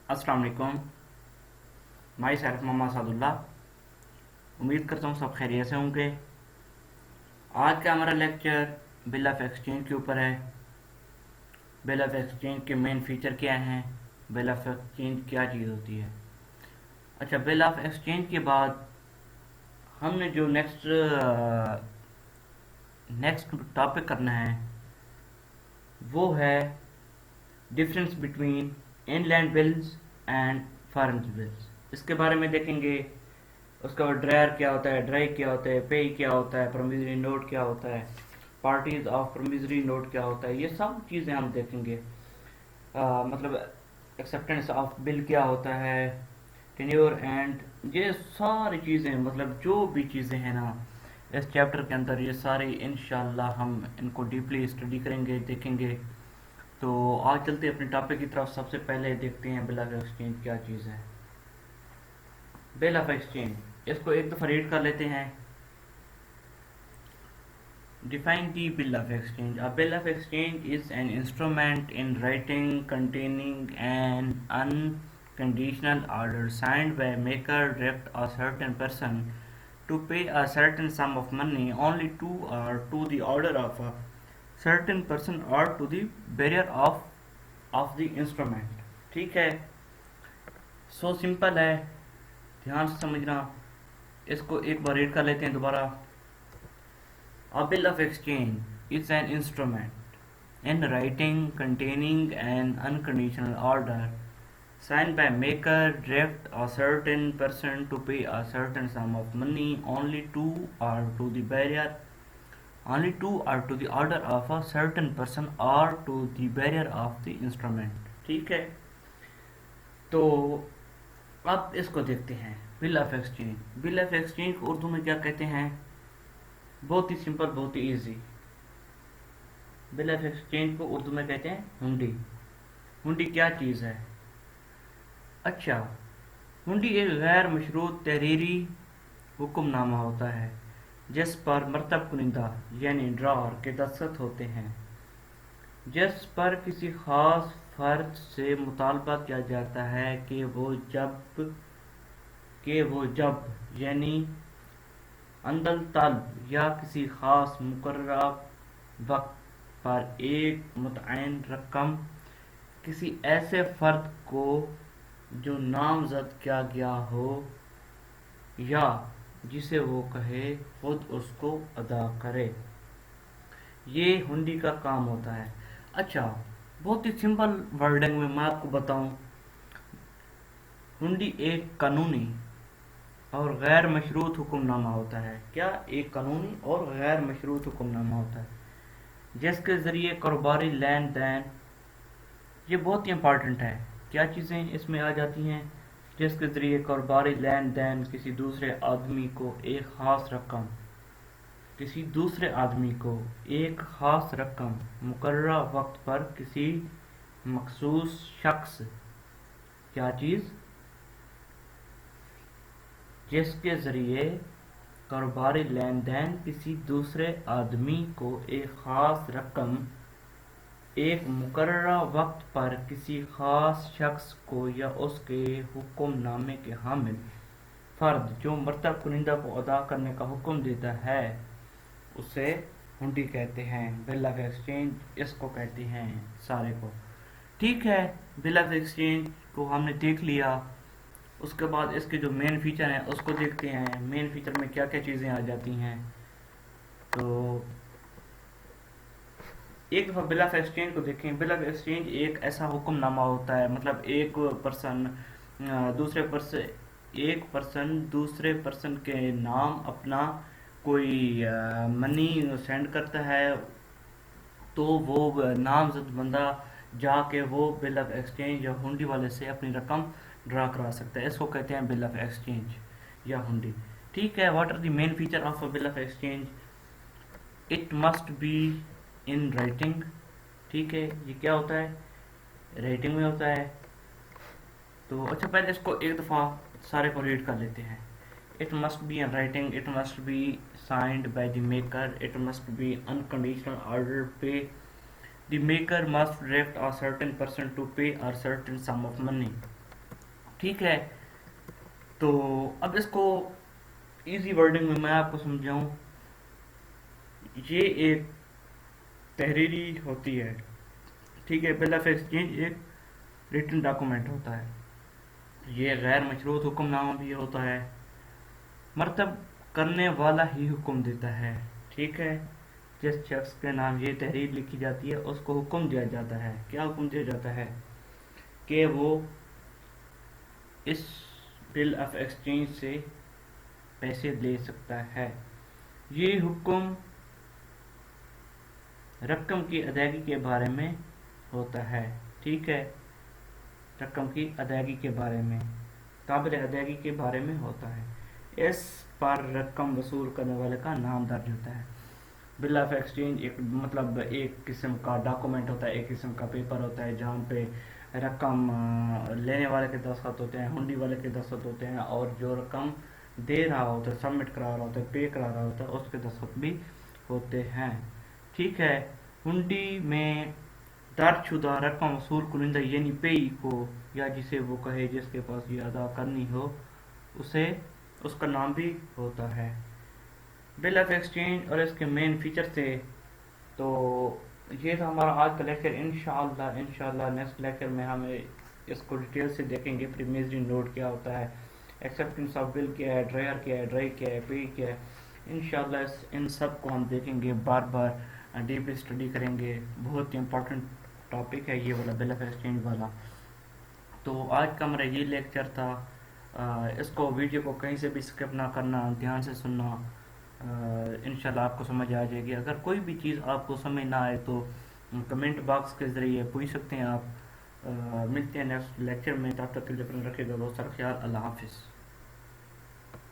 अस्सलाम वालेकुम। Myself Mohammad Sadullah. उम्मीद करता हूँ सब खैरियत से होंगे। आज का हमारा लेक्चर बिल ऑफ एक्सचेंज के ऊपर है। बिल ऑफ एक्सचेंज के मेन फीचर क्या हैं, बिल ऑफ एक्सचेंज क्या चीज़ होती है। अच्छा, बिल ऑफ एक्सचेंज के बाद हमने जो नेक्स्ट टॉपिक करना है वो है difference between inland bills and foreign bills. इसके बारे में देखेंगे। उसके बाद ड्रायर क्या होता है, ड्राई क्या होता है, पे क्या होता है, प्रोमिसरी नोट क्या होता है, पार्टीज ऑफ प्रोमिसरी नोट क्या होता है, ये सब चीज़ें हम देखेंगे। मतलब एक्सेप्टेंस ऑफ बिल क्या होता है, टेन्योर एंड ये सारी चीज़ें, मतलब जो भी चीज़ें हैं ना इस चैप्टर के अंदर, ये सारी इंशाल्लाह हम इनको डीपली स्टडी करेंगे, देखेंगे। तो आज चलते हैं अपने टॉपिक की तरफ। सबसे पहले देखते हैं बिल ऑफ एक्सचेंज क्या चीज़ है। बिल ऑफ एक्सचेंज, इसको एक दफ़ा रीड कर लेते हैं। Define the bill of exchange. A bill of exchange is an instrument in writing containing an unconditional order signed by maker direct a certain person to pay a certain sum of money only to or to the order of a certain person or to the bearer of the instrument. ठीक है, so simple है, ध्यान से समझना। इसको एक बार read कर लेते हैं दोबारा। A bill of exchange is an instrument in writing containing an unconditional order signed by maker direct a certain person to pay a certain sum of money only to or to the bearer only to or to the order of a certain person or to the bearer of the instrument। ठीक है, तो अब इसको देखते हैं। Bill of exchange, bill of exchange को उर्दू में क्या कहते हैं? बहुत ही सिंपल, बहुत ही इजी। बिल ऑफ एक्सचेंज को उर्दू में कहते हैं हुंडी। हुंडी क्या चीज़ है? अच्छा, हुंडी एक गैर मशरूत तहरीरी हुक्मनामा होता है जिस पर मरतब कुनिंदा यानी ड्रॉअर के दस्तखत होते हैं, जिस पर किसी खास फर्द से मुतालबा किया जाता है कि वो जब यानी अंदल तलब या किसी खास मुकर्ररा वक्त पर एक मुतय्यन रकम किसी ऐसे फ़र्द को जो नामज़द किया गया हो या जिसे वो कहे खुद उसको अदा करे, ये हुंडी का काम होता है। अच्छा, बहुत ही सिंपल वर्डिंग में मैं आपको बताऊं, हुंडी एक कानूनी और गैर मशरूत हुक्मनामा होता है। क्या? एक कानूनी और गैर मशरूत हुक्मनामा होता है जिसके ज़रिए कारोबारी लेन देन, ये बहुत ही इम्पॉर्टेंट है, क्या चीज़ें इसमें आ जाती हैं? जिसके ज़रिए कारोबारी लेन देन किसी दूसरे आदमी को एक ख़ास रकम मुकर्ररा वक्त पर किसी मखसूस शख्स, क्या चीज़? जिसके ज़रिए कारोबारी लेन देन किसी दूसरे आदमी को एक ख़ास रकम एक मुकर्ररा वक्त पर किसी ख़ास शख्स को या उसके हुक्मनामे के हामिल फ़र्द जो मरतब कुनिंदा को अदा करने का हुक्म देता है, उसे हुंडी कहते हैं। बिल ऑफ एक्सचेंज इसको कहते हैं सारे को। ठीक है, बिल ऑफ एक्सचेंज को हमने देख लिया। उसके बाद इसके जो मेन फीचर हैं उसको देखते हैं। मेन फीचर में क्या क्या चीज़ें आ जाती हैं। तो एक दफ़ा बिल ऑफ एक्सचेंज को देखें। बिल ऑफ एक्सचेंज एक ऐसा हुक्मनामा होता है, मतलब एक पर्सन दूसरे पर्सन के नाम अपना कोई मनी सेंड करता है, तो वो नामजद बंदा जाके वो बिल ऑफ एक्सचेंज या हुंडी वाले से अपनी रकम ड्रा करा सकता है। इसको कहते हैं बिल ऑफ एक्सचेंज या हुंडी। ठीक है, what are the main feature of a bill of exchange? It must be in writing. ठीक है, ये क्या होता है? राइटिंग में होता है। तो अच्छा, पहले इसको एक दफ़ा सारे को रीड कर लेते हैं। It must be in writing, it must be signed by the maker, it must be unconditional order pay, the maker must direct a certain person to pay a certain sum of money. ٹھیک ہے، تو اب اس کو easy wording میں آپ کو سمجھاؤں. یہ ایک تحریری ہوتی ہے، ٹھیک ہے. بل آف ایکسچینج ایک ریٹن ڈاکومنٹ ہوتا ہے. یہ غیر مشروط حکم نامہ بھی ہوتا ہے. مرتب کرنے والا ہی حکم دیتا ہے، ٹھیک ہے. جس شخص کے نام یہ تحریر لکھی جاتی ہے اس کو حکم دیا جاتا ہے. کیا حکم دیا جاتا ہے؟ کہ وہ اس بل آف ایکسچینج سے پیسے لے سکتا ہے. یہ حکم رقم کی ادائیگی کے بارے میں ہوتا ہے، ٹھیک ہے. رقم کی ادائیگی کے بارے میں، قابل ادائیگی کے بارے میں ہوتا ہے. اس پر رقم وصول کرنے والے کا نام درج ہوتا ہے. بل آف ایکسچینج ایک مطلب ایک قسم کا ڈاکومنٹ ہوتا ہے، ایک قسم کا پیپر ہوتا ہے جہاں پہ رقم لینے والے کے دستخط ہوتے ہیں، ہنڈی والے کے دستخط ہوتے ہیں، اور جو رقم دے رہا ہوتا ہے، سبمٹ کرا رہا ہوتا ہے، پے کرا رہا ہوتا ہے، اس کے دستخط بھی ہوتے ہیں، ٹھیک ہے. ہنڈی میں درج شدہ رقم وصول کنندہ یعنی پیئی کو، یا جسے وہ کہے جس کے پاس یہ ادا کرنی ہو، اسے اس کا نام بھی ہوتا ہے. بل آف ایکسچینج اور اس کے مین فیچر تھے. تو یہ تھا ہمارا آج کا لیکچر. انشاءاللہ نیکسٹ لیکچر میں ہم اس کو ڈیٹیل سے دیکھیں گے. پریمیزری نوٹ کیا ہوتا ہے، ایکسیپٹنس آف بل کیا ہے، ڈرائر کیا ہے، ڈرائی کیا ہے، پے کیا ہے. انشاءاللہ ان سب کو ہم دیکھیں گے، بار بار ڈیپلی اسٹڈی کریں گے. بہت ہی امپورٹنٹ ٹاپک ہے یہ والا، بل آف ایکسچینج والا. تو آج کا ہمارا یہ لیکچر تھا. اس کو ویڈیو کو کہیں سے بھی اسکپ نہ کرنا، دھیان سے سننا. انشاءاللہ آپ کو سمجھ آ جائے گی. اگر کوئی بھی چیز آپ کو سمجھ نہ آئے تو کمنٹ باکس کے ذریعے پوچھ سکتے ہیں آپ. ملتے ہیں نیکسٹ لیکچر میں. تب تک کے لیے اپنا رکھے گا بہت سارا خیال. اللہ حافظ.